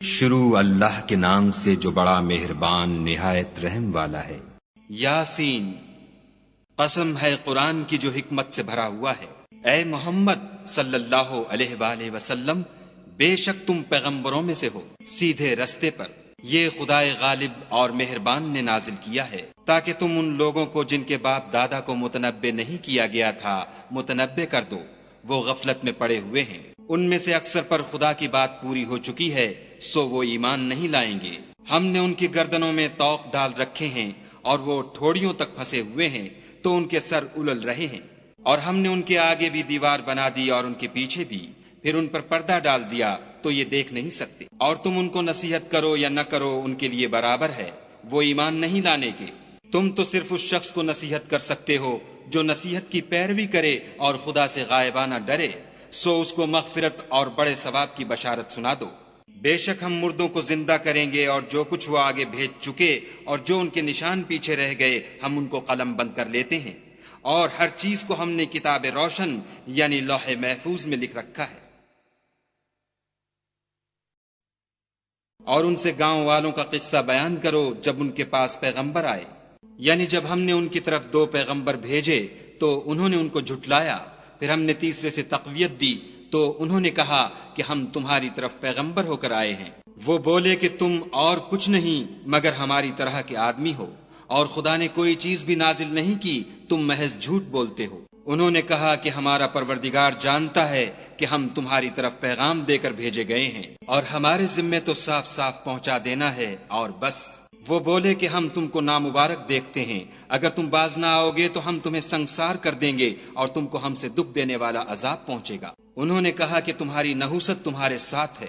شروع اللہ کے نام سے جو بڑا مہربان نہایت رحم والا ہے۔ یاسین، قسم ہے قرآن کی جو حکمت سے بھرا ہوا ہے۔ اے محمد صلی اللہ علیہ وآلہ وسلم، بے شک تم پیغمبروں میں سے ہو، سیدھے رستے پر۔ یہ خدائے غالب اور مہربان نے نازل کیا ہے تاکہ تم ان لوگوں کو جن کے باپ دادا کو متنبع نہیں کیا گیا تھا متنبع کر دو، وہ غفلت میں پڑے ہوئے ہیں۔ ان میں سے اکثر پر خدا کی بات پوری ہو چکی ہے، سو وہ ایمان نہیں لائیں گے۔ ہم نے ان کی گردنوں میں طوق ڈال رکھے ہیں اور وہ ٹھوڑیوں تک پھنسے ہوئے ہیں تو ان کے سر الل رہے ہیں، اور ہم نے ان کے آگے بھی دیوار بنا دی اور ان کے پیچھے بھی، پھر ان پر پردہ ڈال دیا تو یہ دیکھ نہیں سکتے۔ اور تم ان کو نصیحت کرو یا نہ کرو ان کے لیے برابر ہے، وہ ایمان نہیں لانے کے۔ تم تو صرف اس شخص کو نصیحت کر سکتے ہو جو نصیحت کی پیروی کرے اور خدا سے غائبانہ ڈرے، سو اس کو مغفرت اور بڑے ثواب کی بشارت سنا دو۔ بے شک ہم مردوں کو زندہ کریں گے، اور جو کچھ وہ آگے بھیج چکے اور جو ان کے نشان پیچھے رہ گئے ہم ان کو قلم بند کر لیتے ہیں، اور ہر چیز کو ہم نے کتاب روشن یعنی لوح محفوظ میں لکھ رکھا ہے۔ اور ان سے گاؤں والوں کا قصہ بیان کرو جب ان کے پاس پیغمبر آئے، یعنی جب ہم نے ان کی طرف 2 پیغمبر بھیجے تو انہوں نے ان کو جھٹلایا، پھر ہم نے تیسرے سے تقویت دی تو انہوں نے کہا کہ ہم تمہاری طرف پیغمبر ہو کر آئے ہیں۔ وہ بولے کہ تم اور کچھ نہیں مگر ہماری طرح کے آدمی ہو، اور خدا نے کوئی چیز بھی نازل نہیں کی، تم محض جھوٹ بولتے ہو۔ انہوں نے کہا کہ ہمارا پروردگار جانتا ہے کہ ہم تمہاری طرف پیغام دے کر بھیجے گئے ہیں، اور ہمارے ذمے تو صاف صاف پہنچا دینا ہے اور بس۔ وہ بولے کہ ہم تم کو نامبارک دیکھتے ہیں، اگر تم باز نہ آؤ گے تو ہم تمہیں سنگسار کر دیں گے اور تم کو ہم سے دکھ دینے والا عذاب پہنچے گا۔ انہوں نے کہا کہ تمہاری نحوست تمہارے ساتھ ہے،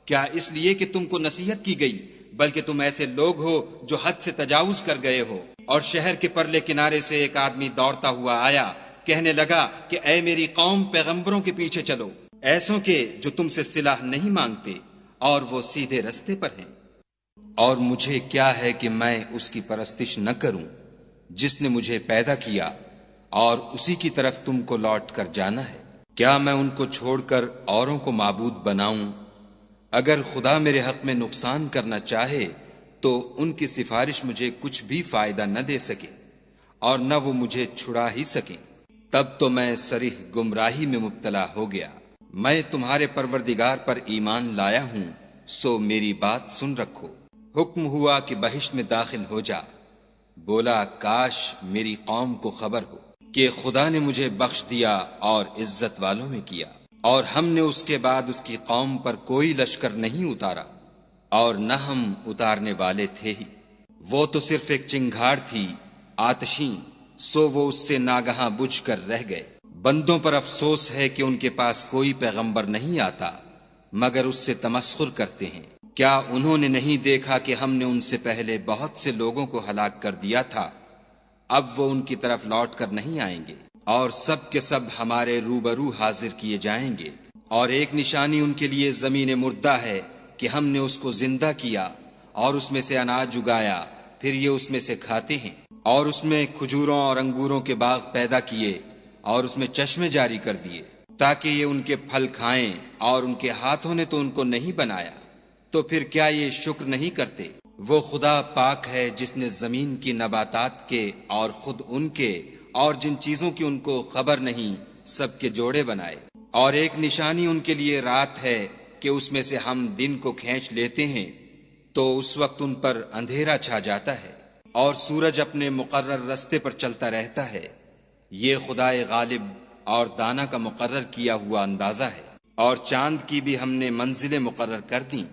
کیا اس لیے کہ تم کو نصیحت کی گئی؟ بلکہ تم ایسے لوگ ہو جو حد سے تجاوز کر گئے ہو۔ اور شہر کے پرلے کنارے سے ایک آدمی دوڑتا ہوا آیا، کہنے لگا کہ اے میری قوم، پیغمبروں کے پیچھے چلو، ایسوں کے جو تم سے صلاح نہیں مانگتے اور وہ سیدھے رستے پر ہیں۔ اور مجھے کیا ہے کہ میں اس کی پرستش نہ کروں جس نے مجھے پیدا کیا، اور اسی کی طرف تم کو لوٹ کر جانا ہے۔ کیا میں ان کو چھوڑ کر اوروں کو معبود بناؤں؟ اگر خدا میرے حق میں نقصان کرنا چاہے تو ان کی سفارش مجھے کچھ بھی فائدہ نہ دے سکے، اور نہ وہ مجھے چھڑا ہی سکیں۔ تب تو میں صریح گمراہی میں مبتلا ہو گیا۔ میں تمہارے پروردگار پر ایمان لایا ہوں، سو میری بات سن رکھو۔ حکم ہوا کہ بہشت میں داخل ہو جا۔ بولا کاش میری قوم کو خبر ہو کہ خدا نے مجھے بخش دیا اور عزت والوں میں کیا، اور ہم نے اس کے بعد اس کی قوم پر کوئی لشکر نہیں اتارا، اور نہ ہم اتارنے والے تھے ہی۔ وہ تو صرف ایک چنگھاڑ تھی آتشیں، سو وہ اس سے ناگہاں بجھ کر رہ گئے۔ بندوں پر افسوس ہے کہ ان کے پاس کوئی پیغمبر نہیں آتا مگر اس سے تمسخر کرتے ہیں۔ کیا انہوں نے نہیں دیکھا کہ ہم نے ان سے پہلے بہت سے لوگوں کو ہلاک کر دیا تھا؟ اب وہ ان کی طرف لوٹ کر نہیں آئیں گے، اور سب کے سب ہمارے روبرو حاضر کیے جائیں گے۔ اور ایک نشانی ان کے لیے زمین مردہ ہے کہ ہم نے اس کو زندہ کیا اور اس میں سے اناج اگایا، پھر یہ اس میں سے کھاتے ہیں، اور اس میں کھجوروں اور انگوروں کے باغ پیدا کیے اور اس میں چشمے جاری کر دیے تاکہ یہ ان کے پھل کھائیں، اور ان کے ہاتھوں نے تو ان کو نہیں بنایا، تو پھر کیا یہ شکر نہیں کرتے؟ وہ خدا پاک ہے جس نے زمین کی نباتات کے اور خود ان کے اور جن چیزوں کی ان کو خبر نہیں سب کے جوڑے بنائے۔ اور ایک نشانی ان کے لیے رات ہے کہ اس میں سے ہم دن کو کھینچ لیتے ہیں تو اس وقت ان پر اندھیرا چھا جاتا ہے، اور سورج اپنے مقرر رستے پر چلتا رہتا ہے۔ یہ خدائے غالب اور دانا کا مقرر کیا ہوا اندازہ ہے۔ اور چاند کی بھی ہم نے منزلیں مقرر کر دیں،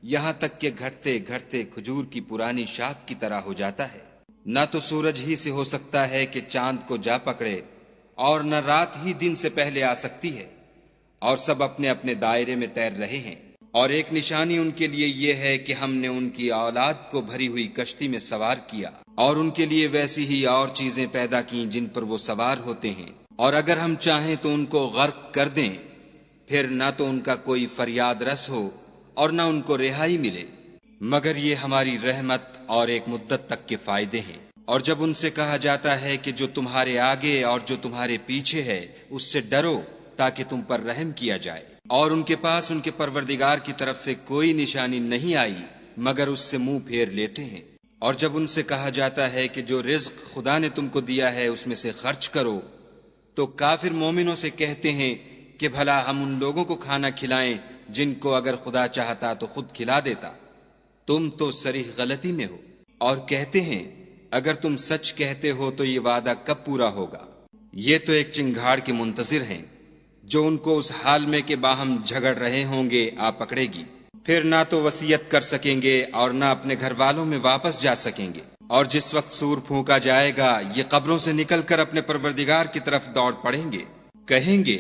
یہاں تک کہ گھٹتے گھٹتے کھجور کی پرانی شاخ کی طرح ہو جاتا ہے۔ نہ تو سورج ہی سے ہو سکتا ہے کہ چاند کو جا پکڑے، اور نہ رات ہی دن سے پہلے آ سکتی ہے، اور سب اپنے اپنے دائرے میں تیر رہے ہیں۔ اور ایک نشانی ان کے لیے یہ ہے کہ ہم نے ان کی اولاد کو بھری ہوئی کشتی میں سوار کیا، اور ان کے لیے ویسی ہی اور چیزیں پیدا کیں جن پر وہ سوار ہوتے ہیں، اور اگر ہم چاہیں تو ان کو غرق کر دیں، پھر نہ تو ان کا کوئی فریاد رس ہو اور نہ ان کو رہائی ملے، مگر یہ ہماری رحمت اور ایک مدت تک کے فائدے ہیں۔ اور جب ان سے کہا جاتا ہے کہ جو تمہارے آگے اور جو تمہارے پیچھے ہے اس سے ڈرو تاکہ تم پر رحم کیا جائے، اور ان کے پاس ان کے پروردگار کی طرف سے کوئی نشانی نہیں آئی مگر اس سے منہ پھیر لیتے ہیں۔ اور جب ان سے کہا جاتا ہے کہ جو رزق خدا نے تم کو دیا ہے اس میں سے خرچ کرو، تو کافر مومنوں سے کہتے ہیں کہ بھلا ہم ان لوگوں کو کھانا کھلائیں جن کو اگر خدا چاہتا تو خود کھلا دیتا، تم تو صریح غلطی میں ہو۔ اور کہتے ہیں اگر تم سچ کہتے ہو تو یہ وعدہ کب پورا ہوگا؟ یہ تو ایک چنگھاڑ کے منتظر ہیں جو ان کو اس حال میں کہ باہم جھگڑ رہے ہوں گے آ پکڑے گی، پھر نہ تو وصیت کر سکیں گے اور نہ اپنے گھر والوں میں واپس جا سکیں گے۔ اور جس وقت سور پھونکا جائے گا یہ قبروں سے نکل کر اپنے پروردگار کی طرف دوڑ پڑیں گے، کہیں گے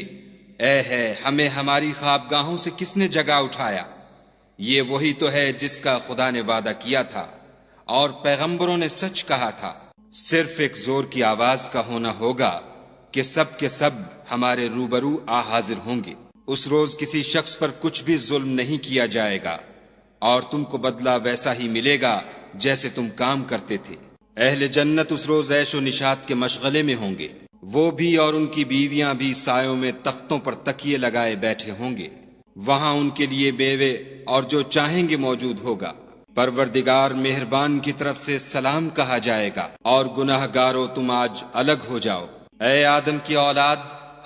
اے ہے ہمیں ہماری خوابگاہوں سے کس نے جگا اٹھایا؟ یہ وہی تو ہے جس کا خدا نے وعدہ کیا تھا اور پیغمبروں نے سچ کہا تھا۔ صرف ایک زور کی آواز کا ہونا ہوگا کہ سب کے سب ہمارے روبرو آ حاضر ہوں گے۔ اس روز کسی شخص پر کچھ بھی ظلم نہیں کیا جائے گا اور تم کو بدلہ ویسا ہی ملے گا جیسے تم کام کرتے تھے۔ اہل جنت اس روز عیش و نشاط کے مشغلے میں ہوں گے، وہ بھی اور ان کی بیویاں بھی سایوں میں تختوں پر تکیے لگائے بیٹھے ہوں گے، وہاں ان کے لیے بیوے اور جو چاہیں گے موجود ہوگا۔ پروردگار مہربان کی طرف سے سلام کہا جائے گا اور گناہ گارو تم آج الگ ہو جاؤ۔ اے آدم کی اولاد،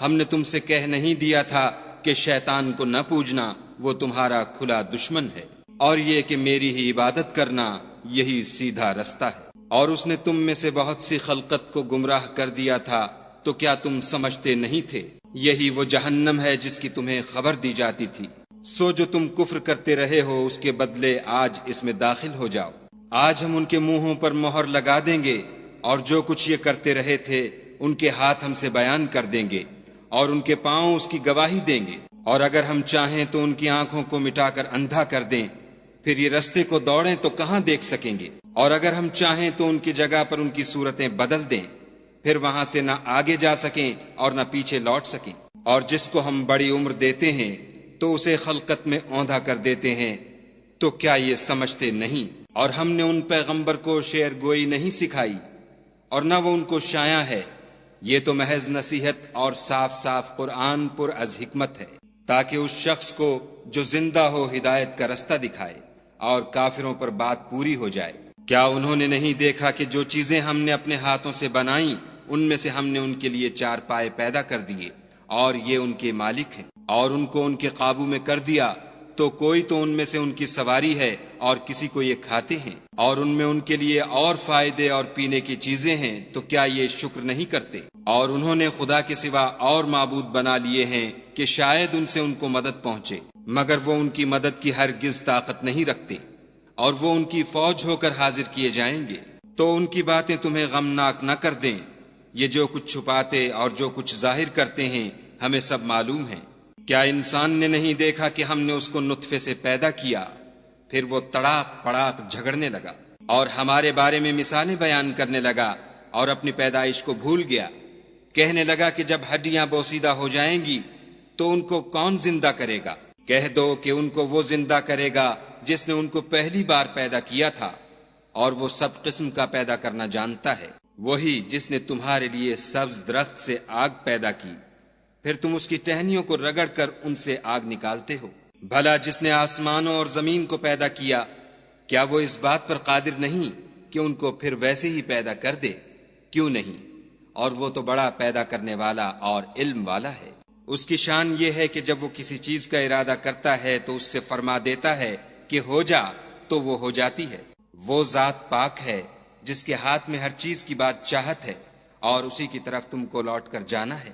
ہم نے تم سے کہہ نہیں دیا تھا کہ شیطان کو نہ پوجنا، وہ تمہارا کھلا دشمن ہے، اور یہ کہ میری ہی عبادت کرنا یہی سیدھا رستہ ہے۔ اور اس نے تم میں سے بہت سی خلقت کو گمراہ کر دیا تھا، تو کیا تم سمجھتے نہیں تھے؟ یہی وہ جہنم ہے جس کی تمہیں خبر دی جاتی تھی۔ سو جو تم کفر کرتے رہے ہو اس کے بدلے آج اس میں داخل ہو جاؤ۔ آج ہم ان کے منہوں پر مہر لگا دیں گے اور جو کچھ یہ کرتے رہے تھے ان کے ہاتھ ہم سے بیان کر دیں گے اور ان کے پاؤں اس کی گواہی دیں گے۔ اور اگر ہم چاہیں تو ان کی آنکھوں کو مٹا کر اندھا کر دیں، پھر یہ رستے کو دوڑیں تو کہاں دیکھ سکیں گے۔ اور اگر ہم چاہیں تو ان کی جگہ پر ان کی صورتیں بدل دیں، پھر وہاں سے نہ آگے جا سکیں اور نہ پیچھے لوٹ سکیں۔ اور جس کو ہم بڑی عمر دیتے ہیں تو اسے خلقت میں اوندھا کر دیتے ہیں، تو کیا یہ سمجھتے نہیں؟ اور ہم نے ان پیغمبر کو شعر گوئی نہیں سکھائی اور نہ وہ ان کو شایع ہے، یہ تو محض نصیحت اور صاف صاف قرآن پر از حکمت ہے، تاکہ اس شخص کو جو زندہ ہو ہدایت کا رستہ دکھائے اور کافروں پر بات پوری ہو جائے۔ کیا انہوں نے نہیں دیکھا کہ جو چیزیں ہم نے اپنے ہاتھوں سے بنائیں ان میں سے ہم نے ان کے لیے چار پائے پیدا کر دیے اور یہ ان کے مالک ہیں، اور ان کو ان کے قابو میں کر دیا تو کوئی تو ان میں سے ان کی سواری ہے اور کسی کو یہ کھاتے ہیں، اور ان میں ان کے لیے اور فائدے اور پینے کی چیزیں ہیں، تو کیا یہ شکر نہیں کرتے؟ اور انہوں نے خدا کے سوا اور معبود بنا لیے ہیں کہ شاید ان سے ان کو مدد پہنچے، مگر وہ ان کی مدد کی ہرگز طاقت نہیں رکھتے، اور وہ ان کی فوج ہو کر حاضر کیے جائیں گے۔ تو ان کی باتیں تمہیں غمناک نہ کر دیں، یہ جو کچھ چھپاتے اور جو کچھ ظاہر کرتے ہیں ہمیں سب معلوم ہے۔ کیا انسان نے نہیں دیکھا کہ ہم نے اس کو نطفے سے پیدا کیا، پھر وہ تڑاک پڑاک جھگڑنے لگا اور ہمارے بارے میں مثالیں بیان کرنے لگا اور اپنی پیدائش کو بھول گیا، کہنے لگا کہ جب ہڈیاں بوسیدہ ہو جائیں گی تو ان کو کون زندہ کرے گا؟ کہہ دو کہ ان کو وہ زندہ کرے گا جس نے ان کو پہلی بار پیدا کیا تھا، اور وہ سب قسم کا پیدا کرنا جانتا ہے، وہی جس نے تمہارے لیے سبز درخت سے آگ پیدا کی، پھر تم اس کی ٹہنیوں کو رگڑ کر ان سے آگ نکالتے ہو۔ بھلا جس نے آسمانوں اور زمین کو پیدا کیا، کیا وہ اس بات پر قادر نہیں کہ ان کو پھر ویسے ہی پیدا کر دے؟ کیوں نہیں؟ اور وہ تو بڑا پیدا کرنے والا اور علم والا ہے۔ اس کی شان یہ ہے کہ جب وہ کسی چیز کا ارادہ کرتا ہے تو اس سے فرما دیتا ہے کہ ہو جا، تو وہ ہو جاتی ہے۔ وہ ذات پاک ہے جس کے ہاتھ میں ہر چیز کی بات چاہت ہے، اور اسی کی طرف تم کو لوٹ کر جانا ہے۔